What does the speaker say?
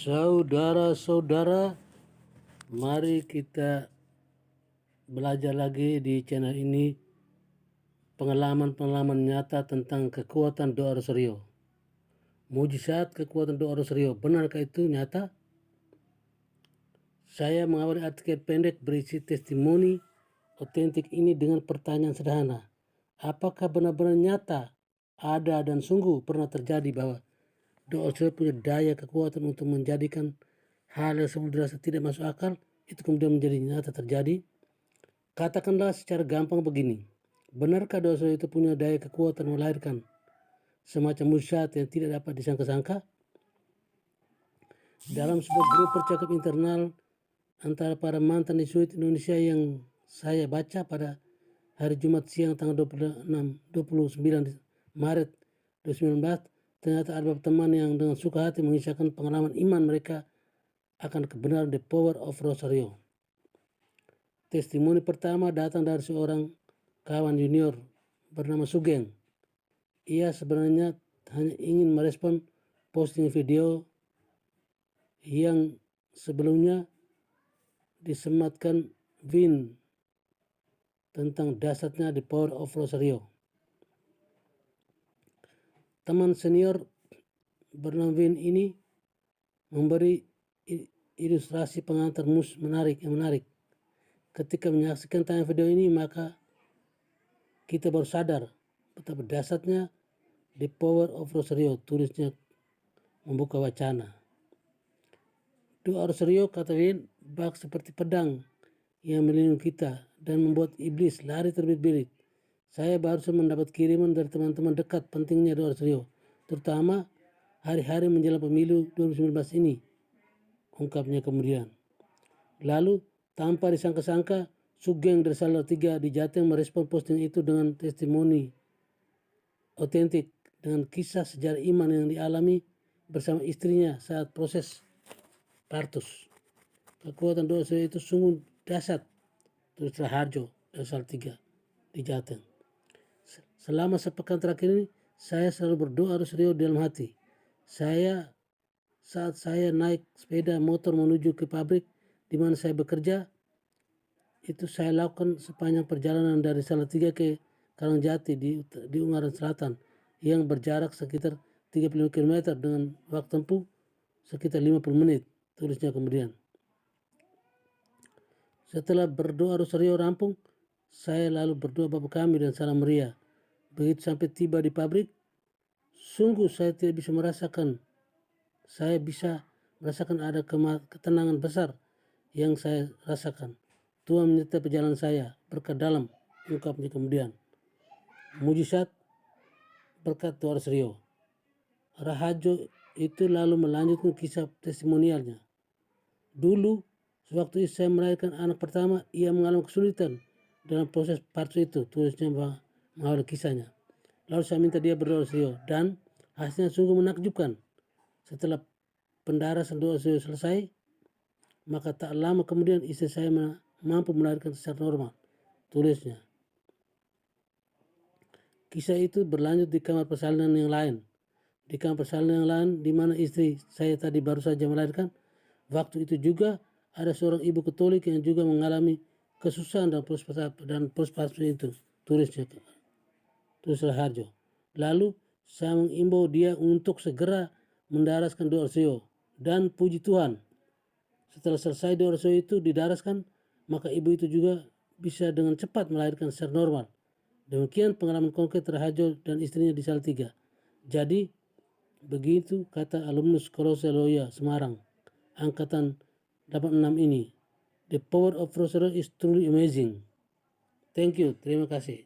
Saudara-saudara, mari kita belajar lagi di channel ini pengalaman-pengalaman nyata tentang kekuatan doa Rosario. Mujizat kekuatan doa Rosario, benarkah itu nyata? Saya mengawali artikel pendek berisi testimoni otentik ini dengan pertanyaan sederhana. Apakah benar-benar nyata, ada dan sungguh pernah terjadi bahwa doa Rosario punya daya kekuatan untuk menjadikan hal yang sebelumnya dirasa tidak masuk akal, itu kemudian menjadi nyata terjadi? Katakanlah secara gampang begini, benarkah doa Rosario itu punya daya kekuatan melahirkan semacam mujizat yang tidak dapat disangka-sangka? Dalam sebuah grup percakapan internal antara para mantan Yesuit Indonesia yang saya baca pada hari Jumat siang tanggal 29 Maret 2019, ternyata ada beberapa teman yang dengan suka hati mengisahkan pengalaman iman mereka akan kebenaran The Power of Rosario. Testimoni pertama datang dari seorang kawan junior bernama Sugeng. Ia sebenarnya hanya ingin merespon posting video yang sebelumnya disematkan Vin tentang dahsyatnya The Power of Rosario. Teman senior bernama Vin ini memberi ilustrasi pengantar menarik. Ketika menyaksikan tayangan video ini, maka kita baru sadar betapa dahsyatnya The Power of Rosario, tulisnya membuka wacana. Doa Rosario, kata Vin, bak seperti pedang yang melindungi kita dan membuat iblis lari terbirit-birit. Saya baru saja mendapat kiriman dari teman-teman dekat pentingnya doa Rosario, terutama hari-hari menjelang pemilu 2019 ini, ungkapnya kemudian. Lalu, tanpa disangka-sangka, Sugeng dari Salatiga di Jateng merespon posting itu dengan testimoni otentik dengan kisah sejarah iman yang dialami bersama istrinya saat proses partus. Kekuatan doa Rosario itu sungguh dahsyat, tulis Raharjo dari Salatiga di Jateng. Selama sepekan terakhir ini, saya selalu berdoa Rosario dalam hati. Saat saya naik sepeda motor menuju ke pabrik di mana saya bekerja, itu saya lakukan sepanjang perjalanan dari Salatiga ke Karangjati di Ungaran Selatan yang berjarak sekitar 35 km dengan waktu tempuh sekitar 50 menit, tulisnya kemudian. Setelah berdoa Rosario rampung, saya lalu berdoa Bapa Kami dan Salam Maria. Begitu sampai tiba di pabrik, sungguh saya tidak bisa merasakan. Saya bisa merasakan ada ketenangan besar yang saya rasakan. Tuhan menyertai perjalanan saya, berkat dalam, ungkapnya kemudian. Mujizat berkat doa Rosario. Raharjo itu lalu melanjutkan kisah testimonialnya. Dulu, sewaktu saya melahirkan anak pertama, ia mengalami kesulitan dalam proses partus itu, tulisnya mengawali kisahnya. Lalu saya minta dia berdoa Rosario dan hasilnya sungguh menakjubkan. Setelah pendarasan doa Rosario selesai, maka tak lama kemudian istri saya mampu melahirkan secara normal, tulisnya. Kisah itu berlanjut di kamar persalinan yang lain. Di kamar persalinan yang lain di mana istri saya tadi baru saja melahirkan, waktu itu juga ada seorang ibu Katolik yang juga mengalami kesusahan dan proses partus itu, tulisnya. Tulis Raharjo. Lalu saya mengimbau dia untuk segera mendaraskan doa Rosario, dan puji Tuhan, setelah selesai doa Rosario itu didaraskan, maka ibu itu juga bisa dengan cepat melahirkan secara normal. Demikian pengalaman konkret Raharjo dan istrinya di Salatiga. Jadi begitu kata alumnus Kolose Loya Semarang angkatan 86 ini. The power of Rosario is truly amazing. Thank you, terima kasih.